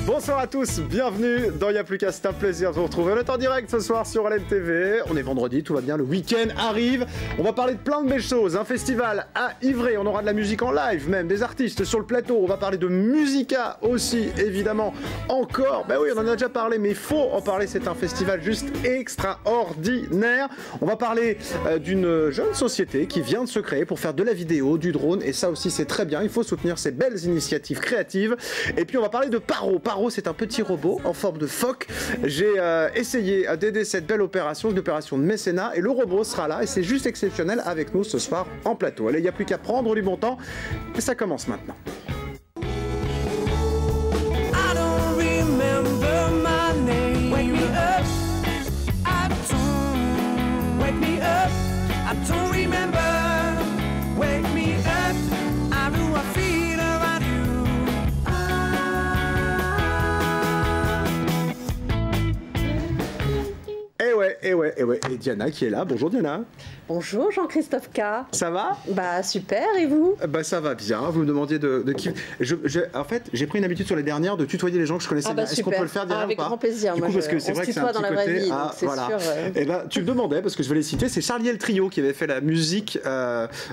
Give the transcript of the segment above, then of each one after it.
Bonsoir à tous, bienvenue dans Y'a plus qu'à, c'est un plaisir de vous retrouver. On est en direct ce soir sur LNTV, on est vendredi, tout va bien, le week-end arrive. On va parler de plein de belles choses, un festival à Ivry, on aura de la musique en live même, des artistes sur le plateau, on va parler de Musica aussi, évidemment, encore. Ben oui, on en a déjà parlé, mais il faut en parler, c'est un festival juste extraordinaire. On va parler d'une jeune société qui vient de se créer pour faire de la vidéo, du drone, et ça aussi c'est très bien, il faut soutenir ces belles initiatives créatives. Et puis on va parler de Paro. Paro, c'est un petit robot en forme de phoque. J'ai essayé d'aider cette belle opération, une opération de mécénat, et le robot sera là, et c'est juste exceptionnel avec nous ce soir en plateau. Allez, il n'y a plus qu'à prendre du bon temps, et ça commence maintenant. Et Diana qui est là. Bonjour Diana. Bonjour Jean-Christophe K. Ça va? Bah super, et vous? Bah ça va bien, vous me demandiez de qui... En fait, j'ai pris une habitude sur les dernières de tutoyer les gens que je connaissais bien. Est-ce qu'on peut le faire Diana avec ou pas? grand plaisir, du coup, parce que c'est vrai que c'est un petit côté... Vie, voilà. Sûr, Et ben, tu me demandais, parce que je vais les citer, c'est Charlie et le Trio qui avait fait la musique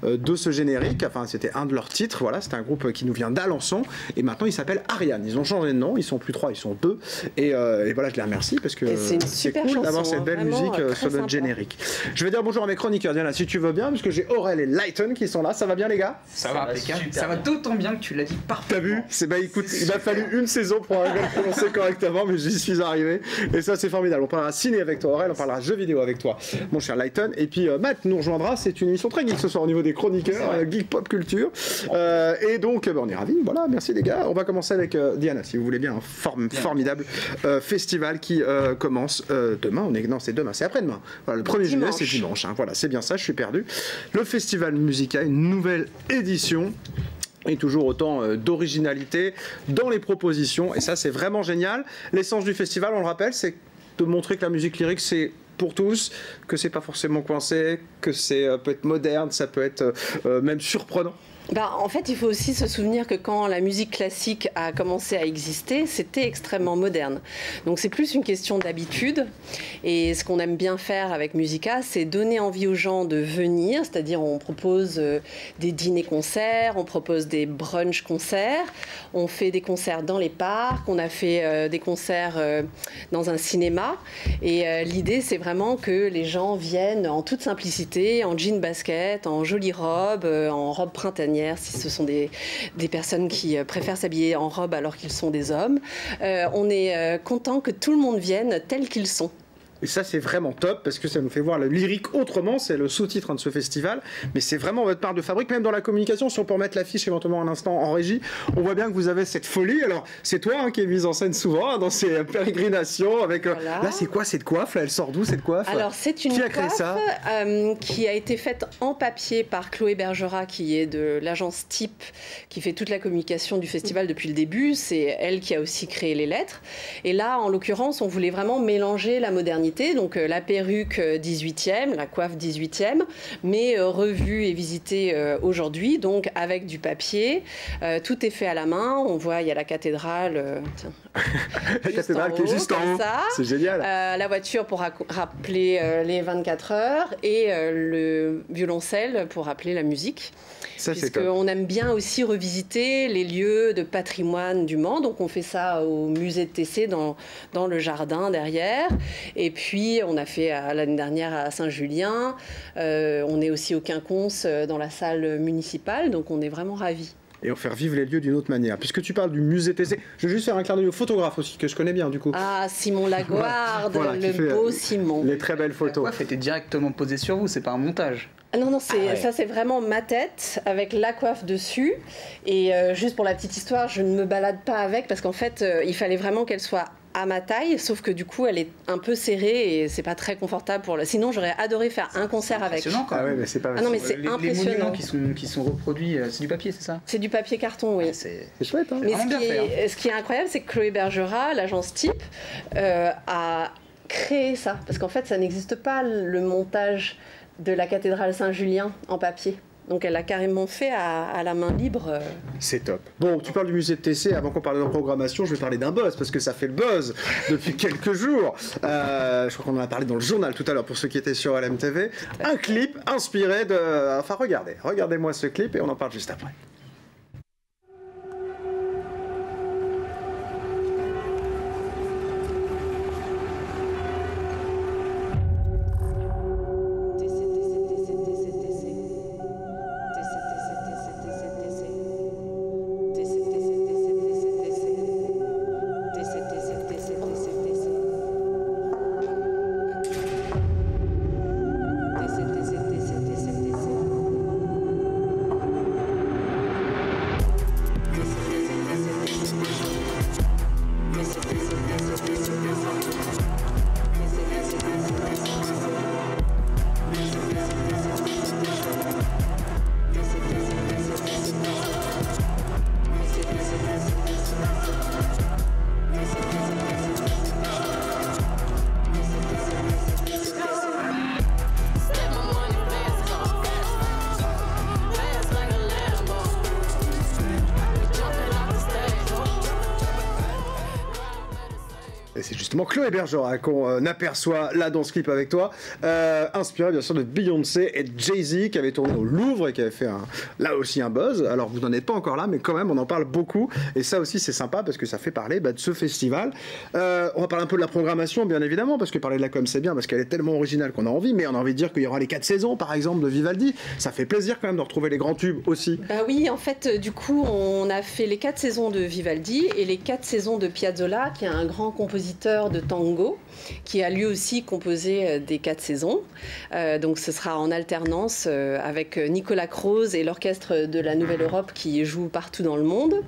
de ce générique, enfin c'était un de leurs titres, voilà, c'est un groupe qui nous vient d'Alençon, et maintenant ils s'appellent Ariane, ils ont changé de nom, ils sont plus 3, ils sont 2, et voilà, je les remercie parce que c'est cool d'avoir cette belle musique sur notre générique. Je vais dire bonjour à mes chroniqueurs, Diana, si tu veux bien, parce que j'ai Aurel et Lighton qui sont là. Ça va bien les gars? Ça va impeccable. Ça va d'autant bien que tu l'as dit parfaitement. T'as vu? Bah écoute, il m'a fallu une saison pour arriver à le prononcer correctement, mais j'y suis arrivé. Et ça c'est formidable. On parlera ciné avec toi Aurel, on parlera jeux vidéo avec toi mon cher Lighton. Et puis Matt nous rejoindra, c'est une émission très geek ce soir au niveau des chroniqueurs, geek pop culture. Et donc on est ravis, voilà, merci les gars. On va commencer avec Diana, si vous voulez bien, un formidable festival qui commence demain. Non, c'est demain, c'est après-demain. Voilà, le 1er juillet, c'est dimanche. Hein. Voilà, c'est bien ça, je suis perdu. Le festival Musica, une nouvelle édition. Et toujours autant d'originalité dans les propositions. Et ça, c'est vraiment génial. L'essence du festival, on le rappelle, c'est de montrer que la musique lyrique, c'est pour tous, que c'est pas forcément coincé, que c'est peut être moderne, ça peut être même surprenant. En fait, il faut aussi se souvenir que quand la musique classique a commencé à exister, c'était extrêmement moderne. Donc c'est plus une question d'habitude. Et ce qu'on aime bien faire avec Musica, c'est donner envie aux gens de venir. C'est-à-dire on propose des dîners-concerts, on propose des brunch-concerts, on fait des concerts dans les parcs, on a fait des concerts dans un cinéma. Et l'idée, c'est vraiment que les gens viennent en toute simplicité, en jean basket, en jolie robe, en robe printanière, si ce sont des personnes qui préfèrent s'habiller en robe alors qu'ils sont des hommes. On est content que tout le monde vienne tel qu'ils sont. Et ça, c'est vraiment top parce que ça nous fait voir le lyrique autrement. C'est le sous-titre de ce festival. Mais c'est vraiment votre part de fabrique, même dans la communication. Si on peut remettre l'affiche éventuellement un instant en régie, on voit bien que vous avez cette folie. Alors, c'est toi qui es mise en scène souvent dans ces pérégrinations. Avec, voilà. Là, c'est quoi cette coiffe? Là, elle sort d'où cette coiffe? Alors, c'est une coiffe qui a été faite en papier par Chloé Bergera, qui est de l'agence Type, qui fait toute la communication du festival depuis le début. C'est elle qui a aussi créé les lettres. Et là, en l'occurrence, on voulait vraiment mélanger la modernité. Donc la perruque 18e, la coiffe 18e, mais revue et visitée aujourd'hui, donc avec du papier. Tout est fait à la main. On voit, il y a la cathédrale. La cathédrale qui est juste en haut. C'est génial. La voiture pour rappeler les 24 heures et le violoncelle pour rappeler la musique. Puisqu'on aime bien aussi revisiter les lieux de patrimoine du Mans. Donc on fait ça au musée de Tessé dans le jardin derrière. Et puis on a fait l'année dernière à Saint-Julien. On est aussi au Quinconce dans la salle municipale. Donc on est vraiment ravis. Et en faire vivre les lieux d'une autre manière. Puisque tu parles du musée Tessé, je vais juste faire un clin d'œil au photographe aussi, que je connais bien du coup. Ah, Simon Laguarde, voilà, le beau Simon. Les très belles photos. La coiffe était directement posée sur vous, c'est pas un montage. Non, ça c'est vraiment ma tête avec la coiffe dessus. Et juste pour la petite histoire, je ne me balade pas avec parce qu'en fait, il fallait vraiment qu'elle soit à ma taille, sauf que du coup elle est un peu serrée et c'est pas très confortable pour le... Sinon j'aurais adoré faire un concert avec. Quand même. Mais c'est pas... Ah non mais c'est impressionnant. Les monuments qui sont reproduits, c'est du papier, c'est ça? C'est du papier carton, oui. C'est chouette, hein. Mais ce qui est incroyable, c'est que Chloé Bergera, l'agence Type, a créé ça. Parce qu'en fait ça n'existe pas, le montage de la cathédrale Saint-Julien en papier. Donc elle l'a carrément fait à la main libre. C'est top. Bon, tu parles du musée de TC, avant qu'on parle de la programmation, je vais parler d'un buzz, parce que ça fait le buzz depuis quelques jours. Je crois qu'on en a parlé dans le journal tout à l'heure, pour ceux qui étaient sur LMTV. Un clip inspiré de... Enfin, regardez-moi ce clip et on en parle juste après. C'est justement Chloé Bergerac qu'on aperçoit là dans ce clip avec toi, inspiré bien sûr de Beyoncé et Jay-Z qui avait tourné au Louvre et qui avait fait là aussi un buzz. Alors vous n'en êtes pas encore là, mais quand même on en parle beaucoup et ça aussi c'est sympa parce que ça fait parler de ce festival. On va parler un peu de la programmation bien évidemment, parce que parler de la com c'est bien parce qu'elle est tellement originale qu'on a envie, mais on a envie de dire qu'il y aura les 4 saisons par exemple de Vivaldi. Ça fait plaisir quand même de retrouver les grands tubes aussi. Bah oui, en fait du coup on a fait les 4 saisons de Vivaldi et les 4 saisons de Piazzolla, qui est un grand compositeur de tango qui a lui aussi composé des 4 saisons. Donc ce sera en alternance avec Nicolas Croze et l'orchestre de la Nouvelle Europe qui joue partout dans le monde,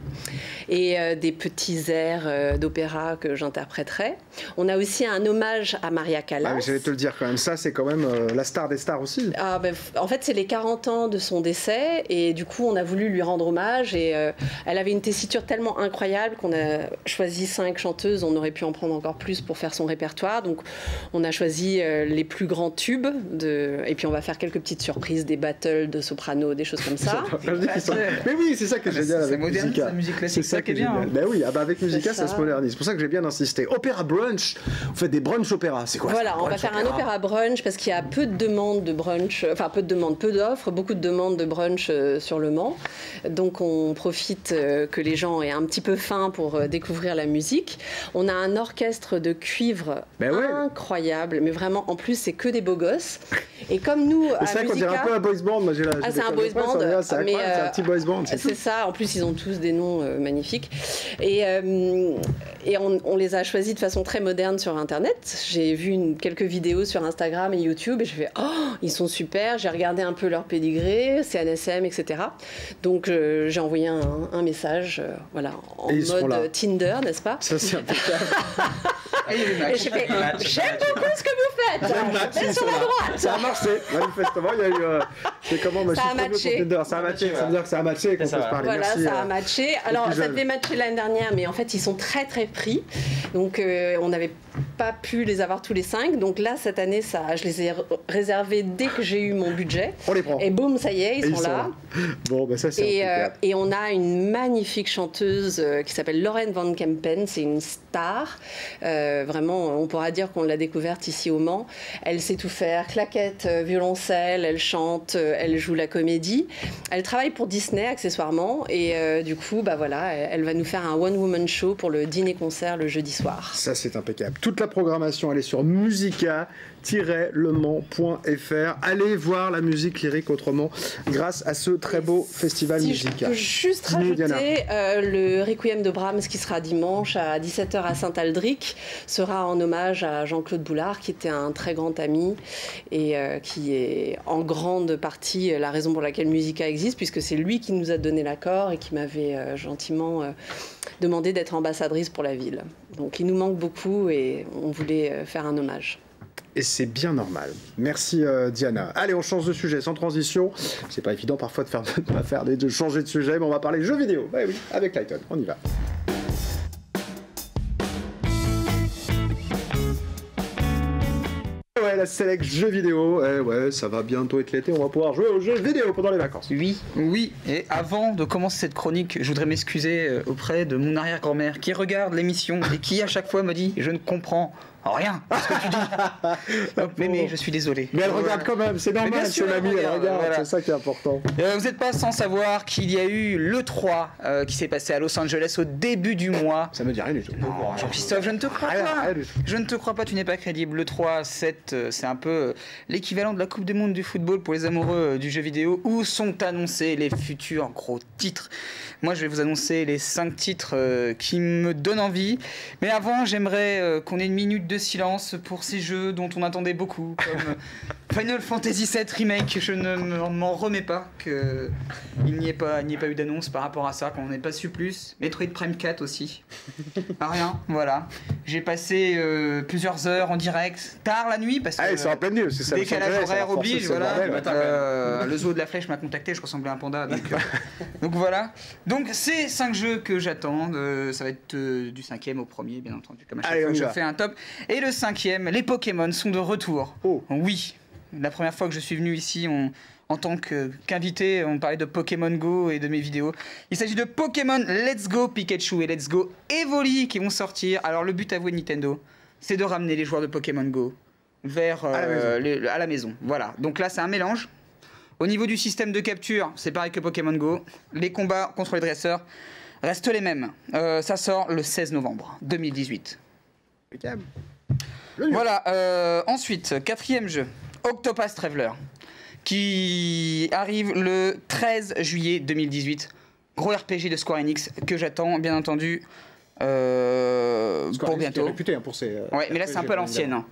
et des petits airs d'opéra que j'interpréterai. On a aussi un hommage à Maria Callas. Ah, mais j'allais te le dire quand même, ça c'est quand même la star des stars aussi. Ah, ben, en fait c'est les 40 ans de son décès et du coup on a voulu lui rendre hommage, et elle avait une tessiture tellement incroyable qu'on a choisi 5 chanteuses. On aurait pu en prendre encore plus pour faire son répertoire, donc on a choisi les plus grands tubes et puis on va faire quelques petites surprises, des battles de soprano, des choses comme ça. Mais oui, c'est ça que j'ai bien avec Musica. La musique classique, c'est ça qui est bien. Ben oui, avec Musica ça se modernise. C'est pour ça que j'ai bien insisté. Opéra brunch, vous faites des brunch opéra, c'est quoi? Voilà, on va faire un opéra brunch parce qu'il y a peu de demandes de brunch, enfin peu de demandes, peu d'offres, beaucoup de demandes de brunch sur le Mans. Donc on profite que les gens aient un petit peu faim pour découvrir la musique. On a un orchestre de cuivre incroyable, mais vraiment en plus c'est que des beaux gosses. Et comme nous à c'est vrai qu'on dirait un peu un boys band. Moi, c'est un boys band, c'est un petit boys band. C'est ça. En plus ils ont tous des noms magnifiques. Et on les a choisis de façon très moderne sur internet. J'ai vu quelques vidéos sur Instagram et YouTube et je fais ils sont super. J'ai regardé un peu leur pédigré, CNSM, etc. Donc j'ai envoyé un message en mode Tinder, n'est-ce pas? Ça c'est impeccable. Et j'ai fait j'aime beaucoup ce que vous faites. Sur la droite. Ça a marché, manifestement. Il y a eu. C'est comment ça a matché. Ça a matché. Ça veut dire que ça a matché et qu'on peut se parler. Voilà, merci, ça a matché. Alors, ça devait matcher l'année dernière, mais en fait, ils sont très très pris. Donc, on n'avait pas pu les avoir tous les 5. Donc là, cette année, je les ai réservés dès que j'ai eu mon budget. On les prend. Et boum, ça y est, ils sont là. Bon, ben ça c'est et on a une magnifique chanteuse qui s'appelle Lauren Van Kempen. C'est une star. Vraiment, on pourra dire qu'on l'a découverte ici au Mans. Elle sait tout faire. Claquette, violoncelle, elle chante, elle joue la comédie. Elle travaille pour Disney accessoirement. Et du coup, elle va nous faire un one-woman show pour le dîner-concert le jeudi soir. Ça, c'est impeccable. Toute la programmation, elle est sur musica-lemans.fr. Allez voir la musique lyrique autrement grâce à ce très beau festival Musica. Je peux juste rajouter le Requiem de Brahms qui sera dimanche à 17h à Saint-Aldric sera en hommage à Jean-Claude Boulard qui était un très grand ami et qui est en grande partie la raison pour laquelle Musica existe, puisque c'est lui qui nous a donné l'accord et qui m'avait gentiment demandé d'être ambassadrice pour la ville. Donc il nous manque beaucoup et on voulait faire un hommage. Et c'est bien normal. Merci Diana. Allez, on change de sujet sans transition. C'est pas évident parfois de changer de sujet, mais on va parler jeux vidéo. Oui, avec Lighton. On y va. Noël à Select Jeux vidéo. Eh ouais, ça va bientôt être l'été, on va pouvoir jouer aux jeux vidéo pendant les vacances. Oui, et avant de commencer cette chronique, je voudrais m'excuser auprès de mon arrière-grand-mère qui regarde l'émission et qui à chaque fois me dit « Je ne comprends rien à ce que tu dis ». Mais je suis désolé. Mais elle regarde quand même, c'est normal, c'est l'ami, elle regarde, voilà. c'est ça qui est important. Vous n'êtes pas sans savoir qu'il y a eu l'E3 qui s'est passé à Los Angeles au début du mois. Ça me dit rien du tout. Non, Jean-Christophe, je ne te crois pas. Je ne te crois pas, tu n'es pas crédible. L'E3, c'est un peu l'équivalent de la Coupe du Monde du football pour les amoureux du jeu vidéo, où sont annoncés les futurs gros titres. Moi, je vais vous annoncer les 5 titres qui me donnent envie. Mais avant, j'aimerais qu'on ait une minute de silence pour ces jeux dont on attendait beaucoup, comme Final Fantasy VII Remake. Je ne m'en remets pas qu'il n'y ait pas eu d'annonce par rapport à ça, qu'on n'ait pas su plus. Metroid Prime 4 aussi. Rien, voilà. J'ai passé plusieurs heures en direct, tard la nuit, parce que c'est en pleine nuit, c'est ça. décalage horaire oblige, voilà. Le zoo de la flèche m'a contacté, je ressemblais à un panda, donc voilà. Donc c'est 5 jeux que j'attends, ça va être du 5e au premier, bien entendu, comme à chaque fois que je fais un top. Et le 5e, les Pokémon sont de retour. Oh. Oui, la première fois que je suis venu ici, en tant qu'invité, on parlait de Pokémon Go et de mes vidéos. Il s'agit de Pokémon Let's Go Pikachu et Let's Go Evoli qui vont sortir. Alors le but avoué de Nintendo, c'est de ramener les joueurs de Pokémon Go vers à la maison. Voilà, donc là c'est un mélange. Au niveau du système de capture, c'est pareil que Pokémon Go. Les combats contre les dresseurs restent les mêmes. Ça sort le 16 novembre 2018. Voilà, ensuite, 4e jeu, Octopath Traveler, qui arrive le 13 juillet 2018. Gros RPG de Square Enix que j'attends, bien entendu, pour bientôt. Est réputé pour ses, ouais, mais là c'est un peu à l'ancienne. Hein.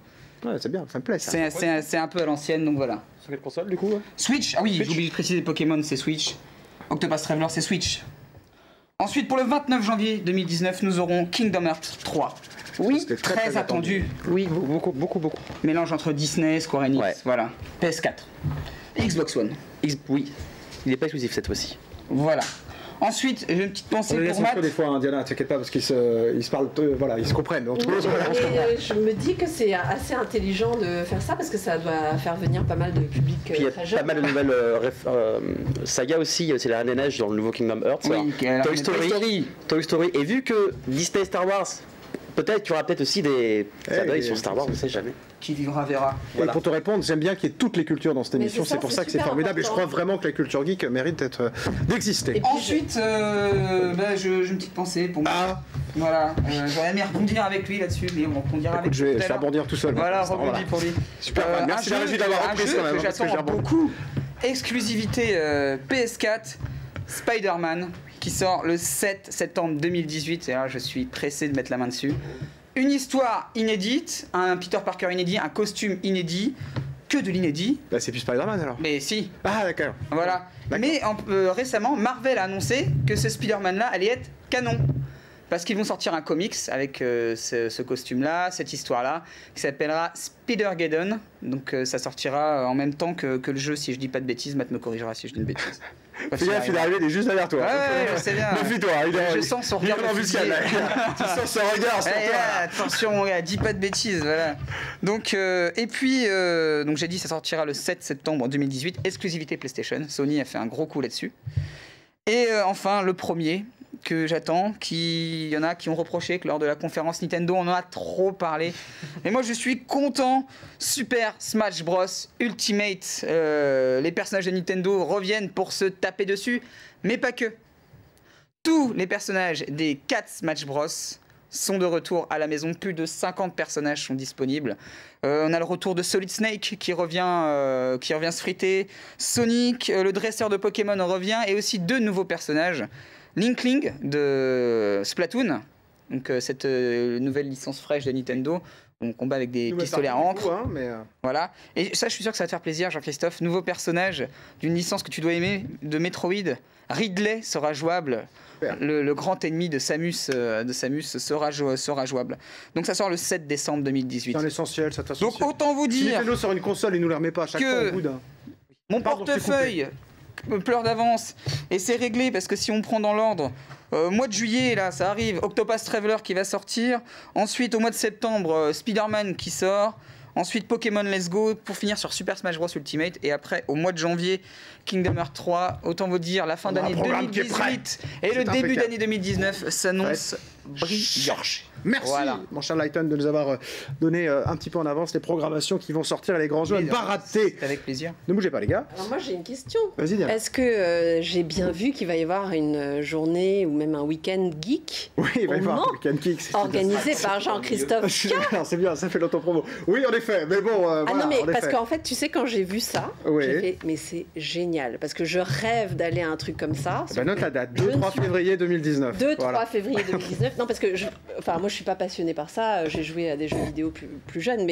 Ouais, c'est bien, ça me plaît ça. C'est un peu à l'ancienne, donc voilà. Sur quelle console du coup Switch. Ah oui, j'ai oublié de préciser, Pokémon c'est Switch. Octopath Traveler c'est Switch. Ensuite, pour le 29 janvier 2019, nous aurons Kingdom Hearts 3. Oui, très attendu. Oui, beaucoup. Mélange entre Disney, Square Enix, voilà. PS4. Xbox One. Oui, il n'est pas exclusif cette fois-ci. Voilà. Ensuite, j'ai une petite pensée pour Matt. Des fois, hein, Diana, t'inquiète pas, parce qu'ils se parlent, voilà, ils se comprennent. Je me dis que c'est assez intelligent de faire ça, parce que ça doit faire venir pas mal de public très jeune. Il y a pas mal de nouvelles sagas aussi. Il y a aussi la Reine des Neiges dans le nouveau Kingdom Hearts. Oui, Toy Story. Et vu que Disney Star Wars, peut-être qu'il y aura peut-être aussi des d'œil sur Star Wars, on ne sait jamais. Qui vivra verra. Voilà. Et pour te répondre, j'aime bien qu'il y ait toutes les cultures dans cette émission, c'est pour ça que c'est formidable, et je crois vraiment que la culture geek mérite d'exister. Ensuite, j'ai une petite pensée pour moi. Voilà, j'aurais aimé rebondir avec lui là-dessus, mais on dira avec lui. Je vais rebondir tout seul. Voilà, rebondis pour lui. Super, merci d'avoir repris quand même. Que j'attends beaucoup. Exclusivité PS4, Spider-Man, qui sort le 7 septembre 2018, et là je suis pressé de mettre la main dessus. Une histoire inédite, un Peter Parker inédit, un costume inédit, que de l'inédit. Bah c'est plus Spider-Man alors. Mais si. Ah d'accord. Voilà. Mais récemment, Marvel a annoncé que ce Spider-Man-là allait être canon. Parce qu'ils vont sortir un comics avec ce costume-là, cette histoire-là, qui s'appellera Spider-Geddon. Donc ça sortira en même temps que le jeu, si je dis pas de bêtises. Matt me corrigera si je dis une bêtise. Fais gaffe, il est arrivé, il est juste derrière toi. Ouais, je sais bien. Méfie-toi, je sens son regard. Tu sens son regard sur toi. Attention, dis pas de bêtises, voilà. Donc, et puis, donc j'ai dit ça sortira le 7 septembre 2018, exclusivité PlayStation. Sony a fait un gros coup là-dessus. Et enfin, le premier que j'attends, il y en a qui ont reproché que lors de la conférence Nintendo, on en a trop parlé. Mais moi, je suis content. Super Smash Bros Ultimate. Les personnages de Nintendo reviennent pour se taper dessus, mais pas que. Tous les personnages des 4 Smash Bros sont de retour à la maison. Plus de 50 personnages sont disponibles. On a le retour de Solid Snake qui revient se friter. Sonic, le dresseur de Pokémon revient, et aussi 2 nouveaux personnages. Linkling de Splatoon, donc cette nouvelle licence fraîche de Nintendo. On combat avec des pistolets à encre. Hein, mais voilà. Et ça, je suis sûr que ça va te faire plaisir, Jean-Christophe. Nouveau personnage d'une licence que tu dois aimer, de Metroid. Ridley sera jouable. Le grand ennemi de Samus, sera jouable. Donc ça sort le 7 décembre 2018. C'est un essentiel, ça. Donc autant vous dire. Si Nintendo sort une console, il nous la remet pas à chaque fois au bout d'un. Mon portefeuille pleure d'avance, et c'est réglé parce que si on prend dans l'ordre, mois de juillet là ça arrive, Octopath Traveler qui va sortir, ensuite au mois de septembre Spider-Man qui sort, Ensuite, Pokémon Let's Go, pour finir sur Super Smash Bros Ultimate. Et après, au mois de janvier, Kingdom Hearts 3. Autant vous dire, la fin d'année 2018 et le début d'année 2019 s'annonce brillant. Merci, voilà. mon cher Lighton, de nous avoir donné un petit peu en avance les programmations qui vont sortir et les grands jeux à ne pas rater. Avec plaisir. Ne bougez pas, les gars. Alors moi j'ai une question. Vas-y, Diane. Est-ce que j'ai bien vu qu'il va y avoir une journée ou même un week-end geek Oui, il va y au avoir Mans, un week-end kick. organisé par Jean-Christophe K. C'est bien, ça fait l'autopromo. Oui, en effet, mais bon, Ah voilà, non, mais en parce effet. qu'en fait, tu sais, quand j'ai vu ça, Oui. j'ai fait, mais c'est génial, parce que je rêve d'aller à un truc comme ça. Eh ben, note la date, Je ne 2-3 suis- février 2019. 2-3 Voilà. février 2019. Non, parce que enfin, moi, je suis pas passionnée par ça. J'ai joué à des jeux vidéo plus jeunes,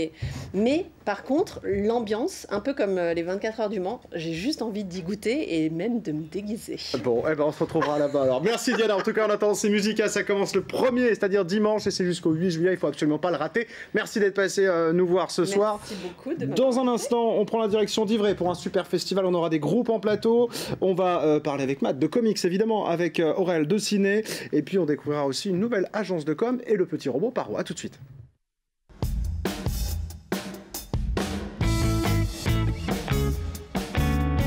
mais par contre, l'ambiance, un peu comme les 24 heures du Mans, j'ai juste envie d'y goûter et même de me déguiser. Bon, eh ben, on se retrouvera là-bas. Alors, merci Diana. En tout cas, en attendant, c'est Musica. Ça commence le 1er, c'est-à-dire dimanche, et c'est jusqu'au 8 juillet. Il faut absolument pas le rater. Merci d'être passé nous voir ce soir. Merci beaucoup. De Dans un instant, on prend la direction d'Ivray pour un super festival. On aura des groupes en plateau. On va parler avec Matt de comics, évidemment, avec Aurel de ciné. Et puis, on découvrira aussi une nouvelle agence de com et le petit robot Paro. À tout de suite.